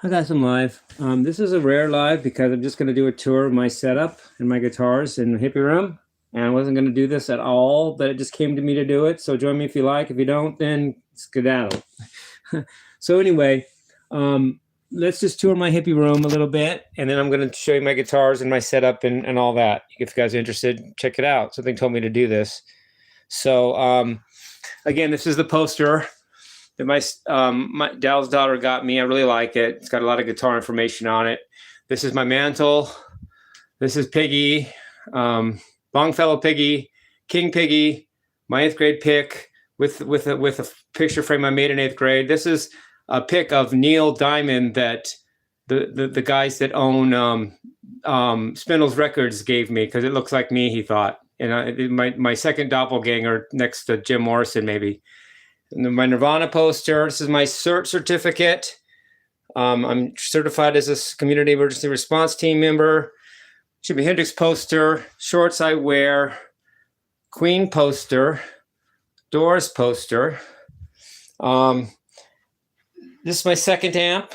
I got some live. This is a rare live because I'm just going to do a tour of my setup and my guitars in the hippie room. And I wasn't going to do this at all, but it just came to me to do it. So join me if you like. If you don't, then skedaddle. So anyway, let's just tour my hippie room a little bit. And then I'm going to show you my guitars and my setup and all that. If you guys are interested, check it out. Something told me to do this. So again, this is the poster that my Dal's daughter got me. I really like it. It's got a lot of guitar information on it. This is my mantle. This is Piggy, Longfellow Piggy, King Piggy, my 8th grade pick with a picture frame I made in 8th grade. This is a pic of Neil Diamond that the guys that own Spindle's Records gave me because it looks like me, he thought. And my second doppelganger next to Jim Morrison, maybe. And my Nirvana poster. This is my CERT certificate. I'm certified as a community emergency response team member. Jimi Hendrix poster, shorts I wear, Queen poster, Doors poster. This is my second amp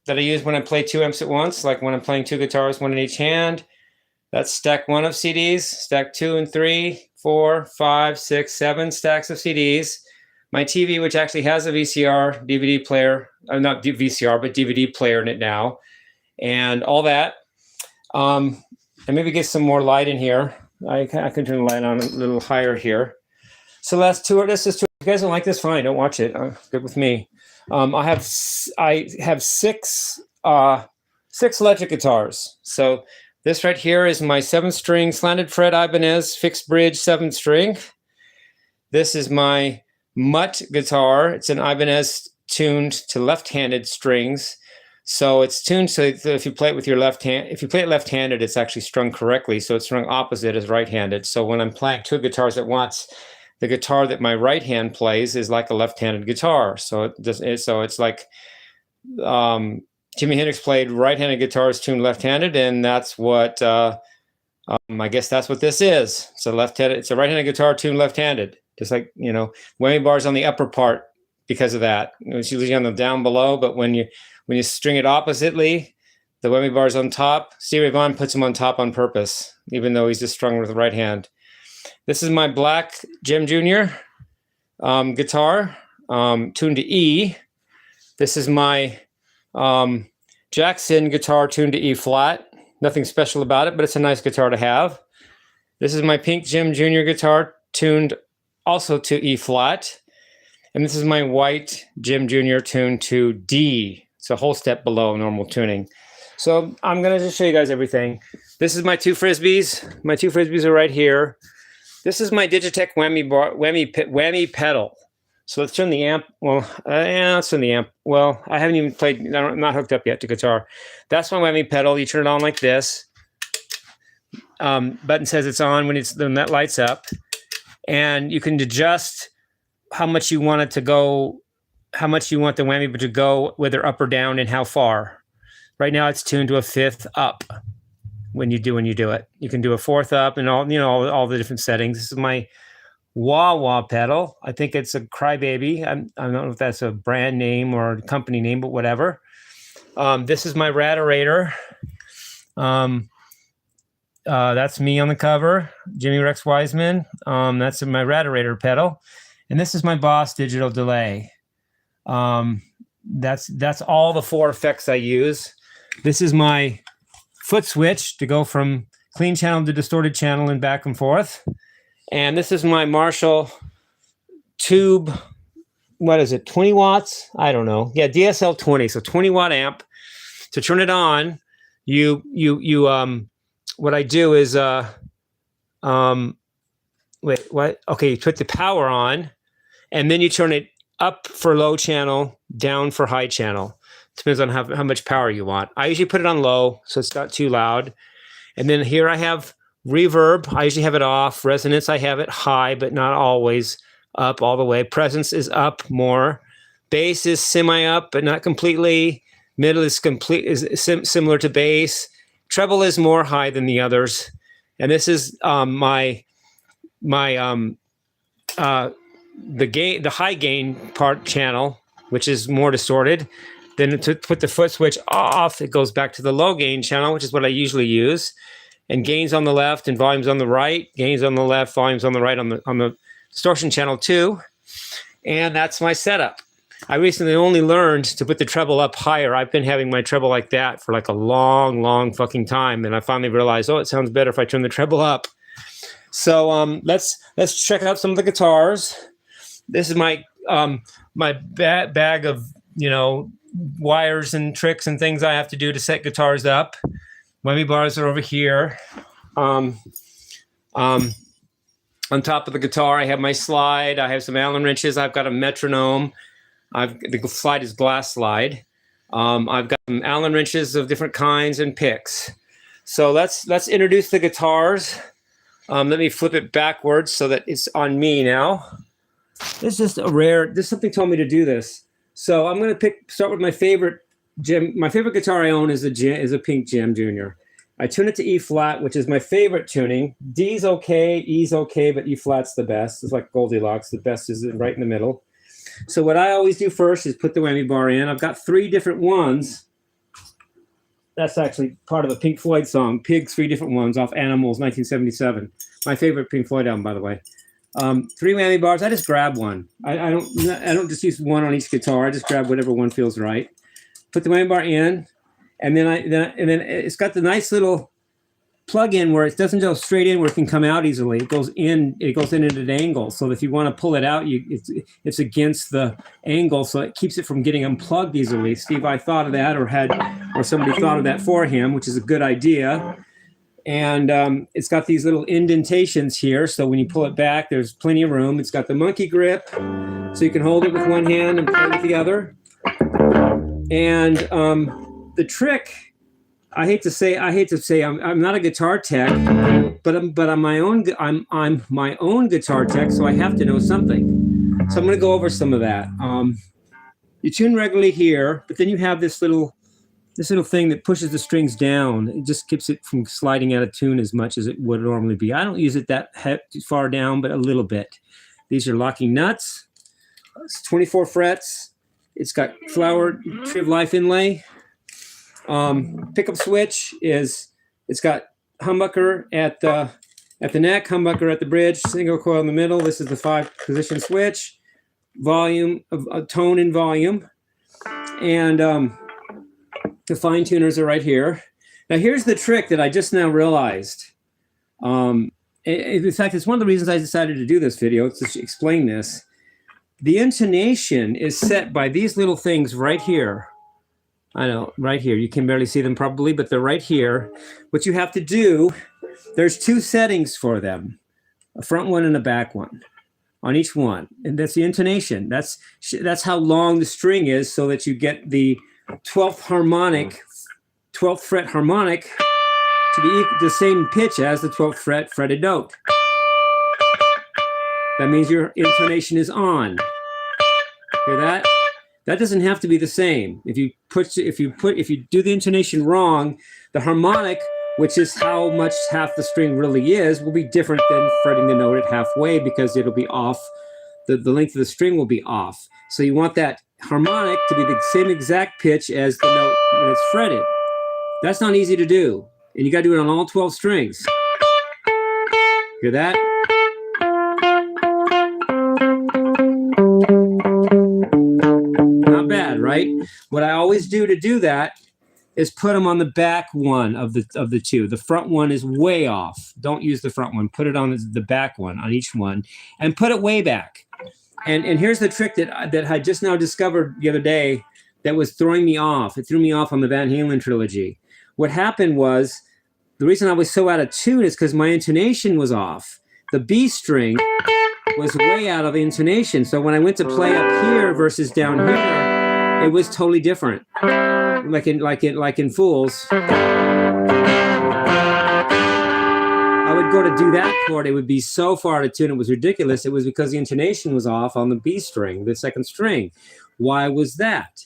that I use when I play 2 amps at once, like when I'm playing 2 guitars, 1 in each hand. That's stack 1 of CDs, stack 2 and 3, 4, 5, 6, 7 stacks of CDs. My TV, which actually has a VCR, DVD player, not VCR, but DVD player in it now, and all that. And maybe get some more light in here. I can turn the light on a little higher here. So let's tour. This is tour. If you guys don't like this, fine, don't watch it. Good with me. I have 6 electric guitars. So this right here is my 7-string slanted fret Ibanez fixed bridge 7-string. This is my Mutt guitar. It's an Ibanez tuned to left-handed strings. So it's tuned so if you play it with your left hand, if you play it left-handed, it's actually strung correctly. So it's strung opposite as right-handed. So when I'm playing 2 guitars at once, the guitar that my right hand plays is like a left-handed guitar. So it's like Jimi Hendrix played right-handed guitars tuned left-handed, and that's what I guess that's what this is. It's a left-handed. It's a right-handed guitar tuned left-handed. Just like, whammy bars on the upper part because of that. It's usually on the down below, but when you string it oppositely, the whammy bar's on top. Stevie Ray Vaughan puts them on top on purpose, even though he's just strung with the right hand. This is my black Jim Jr. Guitar, tuned to E. This is my Jackson guitar tuned to E flat. Nothing special about it, but it's a nice guitar to have. This is my pink Jim Jr. guitar tuned also to E flat. And this is my white Jim Jr. tuned to D. It's a whole step below normal tuning. So I'm going to just show you guys everything. This is my 2 Frisbees. My 2 Frisbees are right here. This is my Digitech whammy pedal. So let's turn the amp. Well, let's turn the amp. Well, I haven't even played. I'm not hooked up yet to guitar. That's my whammy pedal. You turn it on like this. Button says it's on when that lights up. And you can adjust how much you want it to go, how much you want the whammy to go, whether up or down, and how far. Right now, it's tuned to a 5th up. When you do it, you can do a 4th up and all the different settings. This is my wah wah pedal. I think it's a Crybaby. I don't know if that's a brand name or a company name, but whatever. This is my Radarator. That's me on the cover, Jimmy Rex Wiseman. That's my Radarator pedal. And this is my Boss digital delay. That's all the 4 effects I use. This is my foot switch to go from clean channel to distorted channel and back and forth. And this is my Marshall tube, what is it, 20 watts? I don't know. Yeah, DSL 20, so 20 watt amp. To turn it on, what I do is, wait, what? Okay, you put the power on, and then you turn it up for low channel, down for high channel. Depends on how much power you want. I usually put it on low, so it's not too loud. And then here I have reverb. I usually have it off. Resonance, I have it high, but not always up all the way. Presence is up more. Bass is semi-up, but not completely. Middle is similar to bass. Treble is more high than the others. And this is the high gain part channel, which is more distorted. Then to put the foot switch off, it goes back to the low gain channel, which is what I usually use. And gains on the left and volumes on the right. Gains on the left, volumes on the right on the distortion channel 2. And that's my setup. I recently only learned to put the treble up higher. I've been having my treble like that for like a long fucking time. And I finally realized, oh, it sounds better if I turn the treble up. So let's check out some of the guitars. This is my my bag of, you know, wires and tricks and things I have to do to set guitars up. Whammy bars are over here. On top of the guitar, I have my slide. I have some Allen wrenches. I've got a metronome. The slide is glass slide. I've got some Allen wrenches of different kinds and picks. So let's introduce the guitars. Let me flip it backwards so that it's on me now. This is just a rare. This something told me to do this. So I'm going to start with my favorite Jim. My favorite guitar I own is a pink Jim Jr. I tune it to E flat, which is my favorite tuning. D's okay, E's okay, but E flat's the best. It's like Goldilocks. The best is right in the middle. So what I always do first is put the whammy bar in. I've got 3 different ones. That's actually part of a Pink Floyd song, Pigs, 3 different ones off Animals, 1977. My favorite Pink Floyd album, by the way. 3 whammy bars. I just grab one. I don't just use one on each guitar. I just grab whatever one feels right. Put the whammy bar in, and then it's got the nice little plug-in where it doesn't go straight in where it can come out easily. It goes in at an angle. So if you want to pull it out, it's against the angle, so it keeps it from getting unplugged easily. Steve, I thought of that, or somebody thought of that for him, which is a good idea. And it's got these little indentations here, so when you pull it back, there's plenty of room. It's got the monkey grip, so you can hold it with one hand and play with the other. And the trick, I hate to say I'm not a guitar tech, but I'm my own guitar tech, so I have to know something. So I'm going to go over some of that. You tune regularly here, but then you have this little thing that pushes the strings down. It just keeps it from sliding out of tune as much as it would normally be. I don't use it that far down, but a little bit. These are locking nuts. It's 24 frets. It's got flower tree of life inlay. Pickup switch it's got humbucker at the neck, humbucker at the bridge, single coil in the middle. This is the 5-position switch. Volume, tone and volume. And the fine tuners are right here. Now here's the trick that I just now realized. In fact, it's one of the reasons I decided to do this video, to explain this. The intonation is set by these little things right here. I know, right here. You can barely see them probably, but they're right here. What you have to do, there's 2 settings for them, a front one and a back one on each one. And that's the intonation. That's how long the string is, so that you get the 12th fret harmonic to be the same pitch as the 12th fret fretted note. That means your intonation is on. Hear that? That doesn't have to be the same. If you do the intonation wrong, the harmonic, which is how much half the string really is, will be different than fretting the note at halfway, because it'll be off. The length of the string will be off. So you want that harmonic to be the same exact pitch as the note when it's fretted. That's not easy to do, and you got to do it on all 12 strings. Hear that? Not bad, right? What I always do to do that is put them on the back one of the 2. The front one is way off. Don't use the front one. Put it on the back one on each one, and put it way back. And here's the trick that I just now discovered the other day that was throwing me off. It threw me off on the Van Halen trilogy. What happened was, the reason I was so out of tune is because my intonation was off. The B string was way out of intonation. So when I went to play up here versus down here, it was totally different. Like in Fools. I would go to do that chord, it would be so far out of tune, it was ridiculous. It was because the intonation was off on the B string, the 2nd string. Why was that?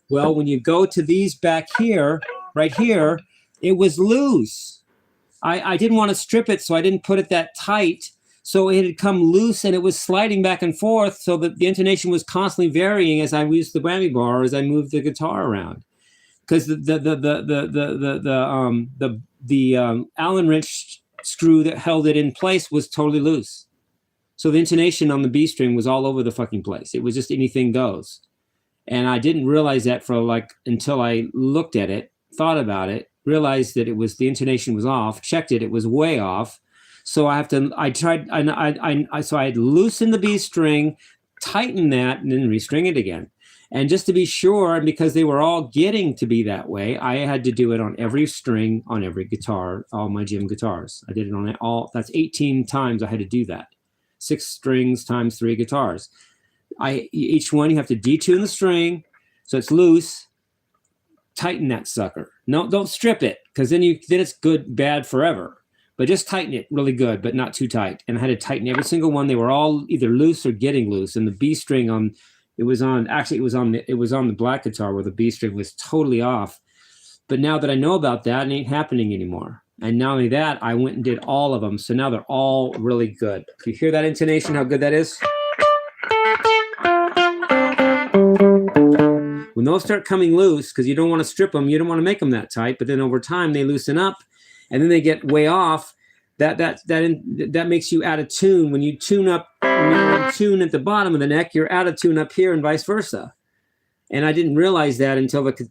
Well, when you go to these back here, right here, it was loose. I didn't want to strip it, so I didn't put it that tight. So it had come loose and it was sliding back and forth, so that the intonation was constantly varying as I used the whammy bar or as I moved the guitar around. Because the Allen wrench screw that held it in place was totally loose. So the intonation on the B string was all over the fucking place. It was just anything goes. And I didn't realize that until I looked at it, thought about it, realized that the intonation was off, checked it was way off. So I had loosened the B string, tightened that, and then restring it again. And just to be sure, and because they were all getting to be that way, I had to do it on every string, on every guitar, all my Jim guitars. I did it on all, that's 18 times I had to do that. 6 strings times 3 guitars. Each one you have to detune the string so it's loose, tighten that sucker. No, don't strip it, because then it's bad forever. But just tighten it really good, but not too tight. And I had to tighten every single one. They were all either loose or getting loose. And the B string it was on the black guitar where the B string was totally off. But now that I know about that, it ain't happening anymore. And not only that, I went and did all of them. So now they're all really good. You hear that intonation, how good that is? When those start coming loose, because you don't want to strip them, you don't want to make them that tight, but then over time they loosen up and then they get way off. That makes you out of tune. When you tune up, when you're in tune at the bottom of the neck, you're out of tune up here and vice versa. And I didn't realize that until the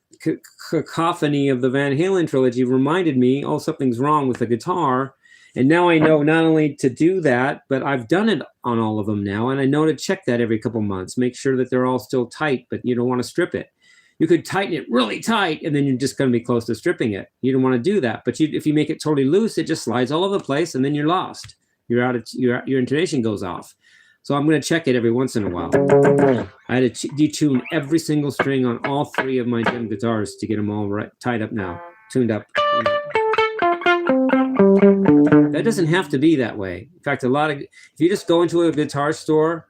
cacophony of the Van Halen trilogy reminded me, oh, something's wrong with the guitar. And now I know not only to do that, but I've done it on all of them now. And I know to check that every couple months, make sure that they're all still tight, but you don't want to strip it. You could tighten it really tight and then you're just going to be close to stripping it. You don't want to do that. But if you make it totally loose, it just slides all over the place and then you're lost. You're out of your intonation goes off. So I'm going to check it every once in a while. I had to detune every single string on all 3 of my Jim guitars to get them all right, tied up now, tuned up. That doesn't have to be that way. In fact, if you just go into a guitar store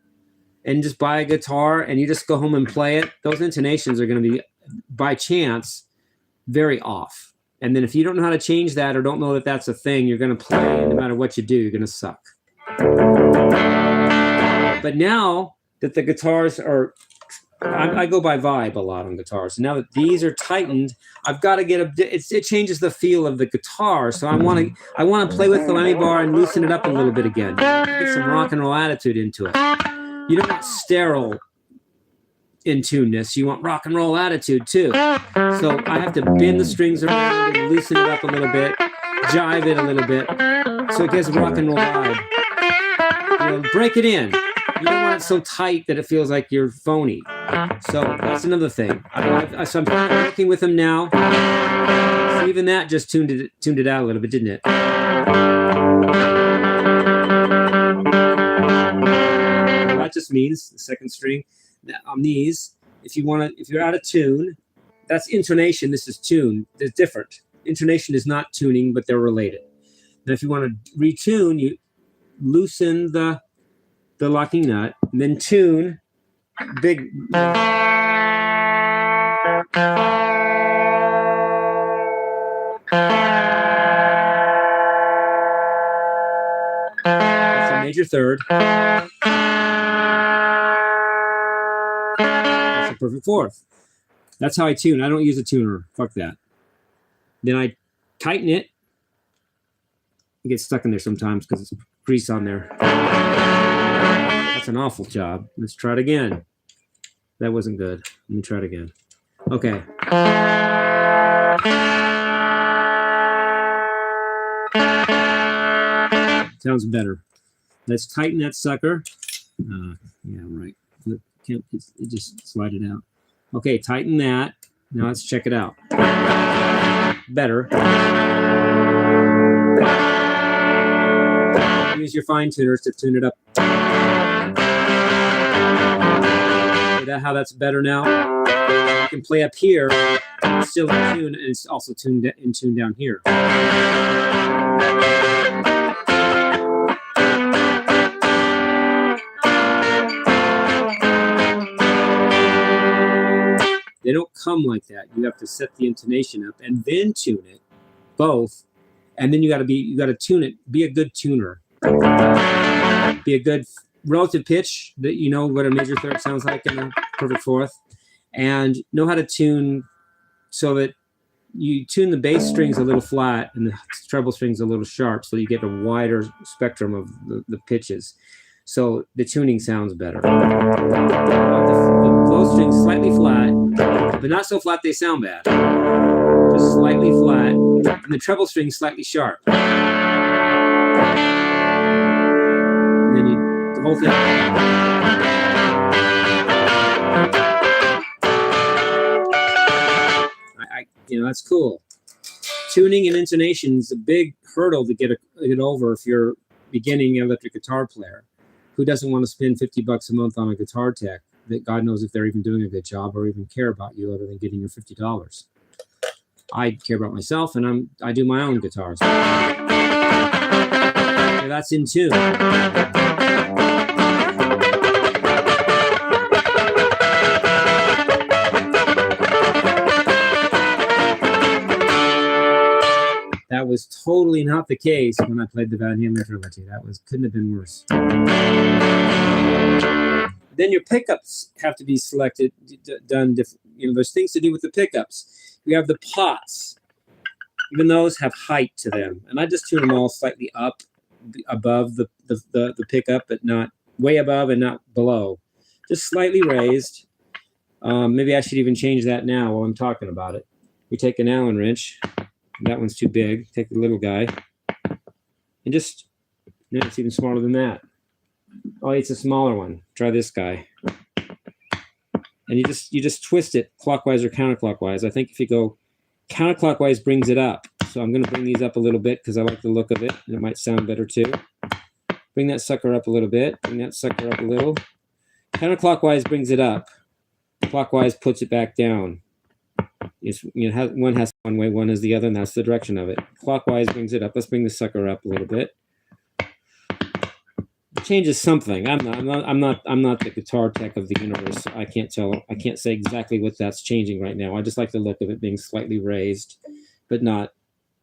and just buy a guitar and you just go home and play it, those intonations are going to be, by chance, very off. And then if you don't know how to change that or don't know that that's a thing, you're going to play, no matter what you do, you're going to suck. But now that the guitars are, I go by vibe a lot on guitars. Now that these are tightened, I've got to get it changes the feel of the guitar. So I want to play with the whammy bar and loosen it up a little bit again. Get some rock and roll attitude into it. You don't want sterile in-tuneness. You want rock and roll attitude too. So I have to bend the strings around and loosen it up a little bit, jive it a little bit, so it gets a rock and roll vibe. Break it in. You don't want it so tight that it feels like you're phony. So that's another thing. So I'm working with them now. So even that just tuned it out a little bit, didn't it? That just means the second string on these. If you're out of tune, that's intonation. This is tune. They're different. Intonation is not tuning, but they're related. Now, if you want to retune, you loosen the locking nut, and then tune big. That's a major third. That's a perfect fourth. That's how I tune. I don't use a tuner. Fuck that. Then I tighten it. It gets stuck in there sometimes because it's grease on there. That's an awful job. Let's try it again. That wasn't good. Let me try it again. Okay. Sounds better. Let's tighten that sucker. Yeah, right. It just slide it out. Okay, tighten that. Now let's check it out. Better. Use your fine tuners to tune it up. See how that's better now? You can play up here, it's still in tune, and it's also tuned in tune down here. They don't come like that. You have to set the intonation up and then tune it, both, and then you got to tune it. Be a good tuner. be a good relative pitch that you know what a major third sounds like in a perfect fourth, and know how to tune so that you tune the bass strings a little flat and the treble strings a little sharp, so you get a wider spectrum of the pitches. So the tuning sounds better. The low strings slightly flat, but not so flat they sound bad. Just slightly flat, and the treble strings slightly sharp. And then the whole thing. That's cool. Tuning and intonation is a big hurdle to get over if you're a beginning electric guitar player who doesn't want to spend $50 a month on a guitar tech that God knows if they're even doing a good job or even care about you other than getting your $50. I care about myself, and I do my own guitars. So that's in tune. That was totally not the case when I played the Van Halen trilogy. Couldn't have been worse. Then your pickups have to be selected, done different. There's things to do with the pickups. We have the pots. Even those have height to them, and I just tune them all slightly up, above the pickup, but not way above and not below. Just slightly raised. Maybe I should even change that now while I'm talking about it. We take an Allen wrench. That one's too big. Take the little guy, and just no, it's even smaller than that. Oh, it's a smaller one. Try this guy, and you just twist it clockwise or counterclockwise. I think if you go counterclockwise, brings it up. So I'm going to bring these up a little bit because I like the look of it, and it might sound better too. Bring that sucker up a little bit. Bring that sucker up a little. Counterclockwise brings it up. Clockwise puts it back down. One has one way, one has the other, and that's the direction of it. Clockwise brings it up. Let's bring the sucker up a little bit. It changes something. I'm not the guitar tech of the universe. I can't tell. I can't say exactly what that's changing right now. I just like the look of it being slightly raised, but not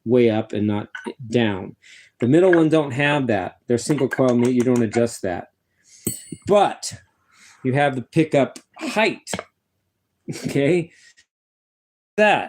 way up and not down. The middle one don't have that. They're single coil. You don't adjust that, but you have the pickup height. Okay. That